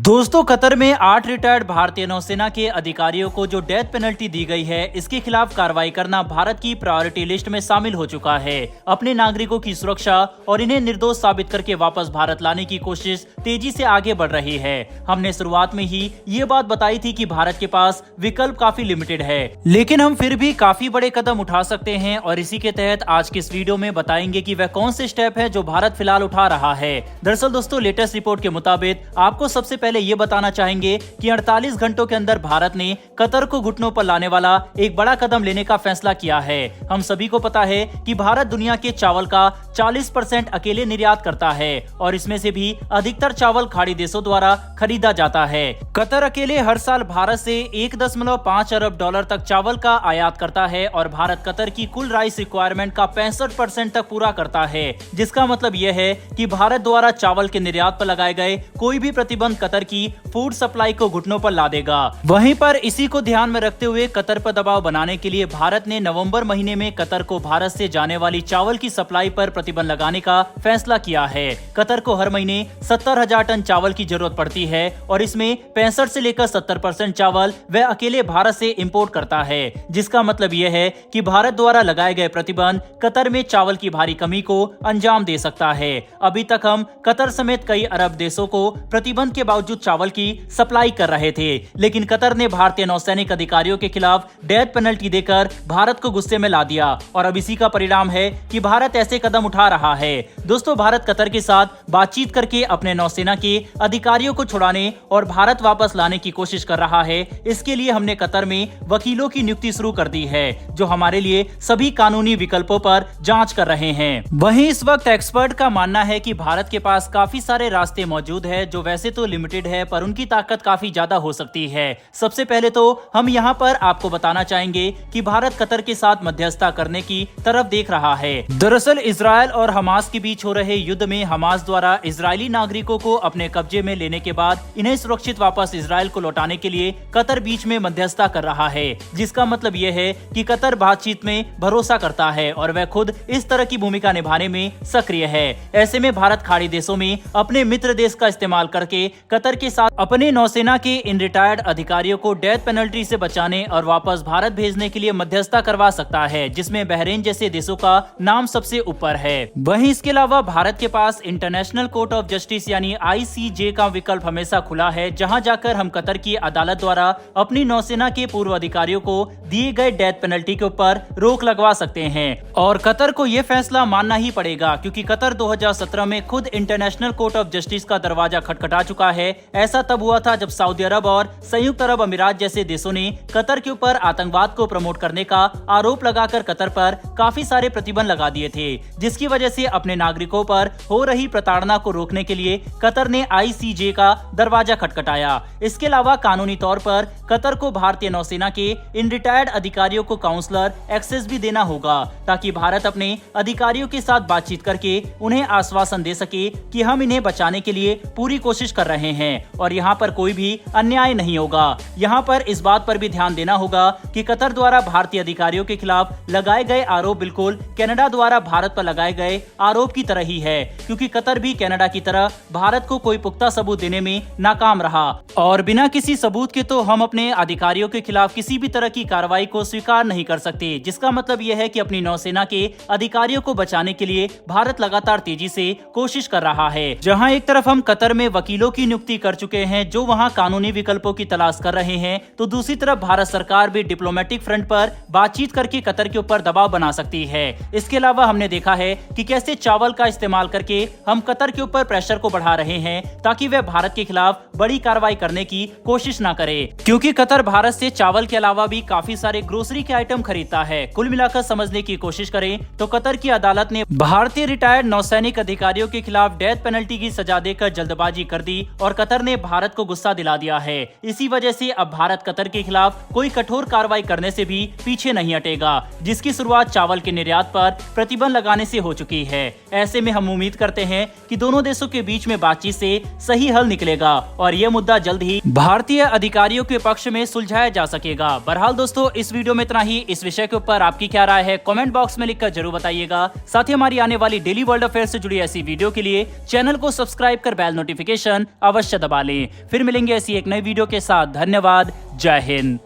दोस्तों, कतर में 8 रिटायर्ड भारतीय नौसेना के अधिकारियों को जो डेथ पेनल्टी दी गई है, इसके खिलाफ कार्रवाई करना भारत की प्रायोरिटी लिस्ट में शामिल हो चुका है। अपने नागरिकों की सुरक्षा और इन्हें निर्दोष साबित करके वापस भारत लाने की कोशिश तेजी से आगे बढ़ रही है। हमने शुरुआत में ही ये बात बताई थी कि भारत के पास विकल्प काफी लिमिटेड है, लेकिन हम फिर भी काफी बड़े कदम उठा सकते हैं और इसी के तहत आज की इस वीडियो में बताएंगे कि वह कौन से स्टेप है जो भारत फिलहाल उठा रहा है। दरअसल दोस्तों, लेटेस्ट रिपोर्ट के मुताबिक आपको सबसे पहले ये बताना चाहेंगे कि 48 घंटों के अंदर भारत ने कतर को घुटनों पर लाने वाला एक बड़ा कदम लेने का फैसला किया है। हम सभी को पता है कि भारत दुनिया के चावल का 40% अकेले निर्यात करता है और इसमें से भी अधिकतर चावल खाड़ी देशों द्वारा खरीदा जाता है। कतर अकेले हर साल भारत से 1.5 अरब डॉलर तक चावल का आयात करता है और भारत कतर की कुल राइस रिक्वायरमेंट का 65% तक पूरा करता है, जिसका मतलब यह है कि भारत द्वारा चावल के निर्यात पर लगाए गए कोई भी प्रतिबंध कतर की फूड सप्लाई को घुटनों पर ला देगा। वहीं पर इसी को ध्यान में रखते हुए कतर पर दबाव बनाने के लिए भारत ने नवंबर महीने में कतर को भारत से जाने वाली चावल की सप्लाई पर प्रतिबंध लगाने का फैसला किया है। कतर को हर महीने 70,000 टन चावल की जरूरत पड़ती है और इसमें 65 से लेकर 70% चावल वह अकेले भारत से इंपोर्ट करता है, जिसका मतलब यह है कि भारत द्वारा लगाए गए प्रतिबंध कतर में चावल की भारी कमी को अंजाम दे सकता है। अभी तक हम कतर समेत कई अरब देशों को प्रतिबंध के बावजूद चावल की सप्लाई कर रहे थे, लेकिन कतर ने भारतीय नौसैनिक अधिकारियों के खिलाफ डेथ पेनल्टी देकर भारत को गुस्से में ला दिया और अब इसी का परिणाम है कि भारत ऐसे कदम उठा रहा है। दोस्तों, भारत कतर के साथ बातचीत करके अपने नौसेना के अधिकारियों को छुड़ाने और भारत वापस लाने की कोशिश कर रहा है। इसके लिए हमने कतर में वकीलों की नियुक्ति शुरू कर दी है, जो हमारे लिए सभी कानूनी विकल्पों पर जांच कर रहे हैं। वहीं इस वक्त एक्सपर्ट का मानना है कि भारत के पास काफी सारे रास्ते मौजूद है, जो वैसे तो लिमिटेड है पर उनकी ताकत काफी ज्यादा हो सकती है। सबसे पहले तो हम यहाँ पर आपको बताना चाहेंगे कि भारत कतर के साथ मध्यस्थता करने की तरफ देख रहा है। दरअसल इजरायल और हमास के बीच हो रहे युद्ध में हमास द्वारा इजरायली नागरिकों को अपने कब्जे में लेने के बाद इन्हें सुरक्षित वापस इजरायल को लौटाने के लिए कतर बीच में मध्यस्थता कर रहा है, जिसका मतलब यह है कि कतर बातचीत में भरोसा करता है और वह खुद इस तरह की भूमिका निभाने में सक्रिय है। ऐसे में भारत खाड़ी देशों में अपने मित्र देश का इस्तेमाल करके कतर के साथ अपने नौसेना के इन रिटायर्ड अधिकारियों को डेथ पेनल्टी से बचाने और वापस भारत भेजने के लिए मध्यस्थता करवा सकता है, जिसमें बहरीन जैसे देशों का नाम सबसे ऊपर है। वहीं इसके अलावा भारत के पास इंटरनेशनल कोर्ट ऑफ जस्टिस यानी ICJ का विकल्प हमेशा खुला है, जहां जाकर हम कतर की अदालत द्वारा अपनी नौसेना के पूर्व अधिकारियों को दिए गए डेथ पेनल्टी के ऊपर रोक लगवा सकते हैं और कतर को यह फैसला मानना ही पड़ेगा, क्योंकि कतर 2017 में खुद इंटरनेशनल कोर्ट ऑफ जस्टिस का दरवाजा खटखटा चुका है। ऐसा तब हुआ था जब सऊदी अरब और संयुक्त अरब अमीरात जैसे देशों ने कतर के ऊपर आतंकवाद को प्रमोट करने का आरोप लगाकर कतर पर काफी सारे प्रतिबंध लगा दिए थे, जिसकी वजह से अपने नागरिकों पर हो रही प्रताड़ना को रोकने के लिए कतर ने ICJ का दरवाजा खटखटाया। इसके अलावा कानूनी तौर पर कतर को भारतीय नौसेना के इन रिटायर्ड अधिकारियों को काउंसलर एक्सेस भी देना होगा, ताकि भारत अपने अधिकारियों के साथ बातचीत करके उन्हें आश्वासन दे सके कि हम इन्हें बचाने के लिए पूरी कोशिश कर रहे हैं और यहाँ पर कोई भी अन्याय नहीं होगा। यहाँ पर इस बात पर भी ध्यान देना होगा कि कतर द्वारा भारतीय अधिकारियों के खिलाफ लगाए गए आरोप बिल्कुल कनाडा द्वारा भारत पर लगाए गए आरोप की तरह ही है, क्योंकि कतर भी कनाडा की तरह भारत को कोई पुख्ता सबूत देने में नाकाम रहा और बिना किसी सबूत के तो हम अपने अधिकारियों के खिलाफ किसी भी तरह की कार्रवाई को स्वीकार नहीं कर सकते। जिसका मतलब यह है कि अपनी नौसेना के अधिकारियों को बचाने के लिए भारत लगातार तेजी से कोशिश कर रहा है। जहाँ एक तरफ हम कतर में वकीलों की नियुक्ति कर चुके हैं जो वहां कानूनी विकल्पों की तलाश कर रहे हैं, तो दूसरी तरफ भारत सरकार भी डिप्लोमेटिक फ्रंट पर बातचीत करके कतर के ऊपर दबाव बना सकती है। इसके अलावा हमने देखा है कि कैसे चावल का इस्तेमाल करके हम कतर के ऊपर प्रेशर को बढ़ा रहे हैं, ताकि वह भारत के खिलाफ बड़ी कार्रवाई करने की कोशिश न करे, क्योंकि कतर भारत से चावल के अलावा भी काफी सारे ग्रोसरी के आइटम खरीदता है। कुल मिलाकर समझने की कोशिश करें तो कतर की अदालत ने भारतीय रिटायर्ड नौसैनिक अधिकारियों के खिलाफ डेथ पेनल्टी की सजा देकर जल्दबाजी कर दी और कतर ने भारत को गुस्सा दिला दिया है। इसी वजह से अब भारत कतर के खिलाफ कोई कठोर कार्रवाई करने से भी पीछे नहीं हटेगा, जिसकी शुरुआत चावल के निर्यात पर प्रतिबंध लगाने से हो चुकी है। ऐसे में हम उम्मीद करते हैं कि दोनों देशों के बीच में बातचीत से सही हल निकलेगा और यह मुद्दा जल्द ही भारतीय अधिकारियों के पक्ष में सुलझाया जा सकेगा। बहरहाल दोस्तों, इस वीडियो में इतना ही। इस विषय के ऊपर आपकी क्या राय है कमेंट बॉक्स में लिखकर जरूर बताइएगा। साथ ही हमारी आने वाली डेली वर्ल्ड अफेयर से जुड़ी ऐसी वीडियो के लिए चैनल को सब्सक्राइब कर बेल नोटिफिकेशन अवश्य अवश्य दबा लें। फिर मिलेंगे ऐसी एक नई वीडियो के साथ। धन्यवाद। जय हिंद।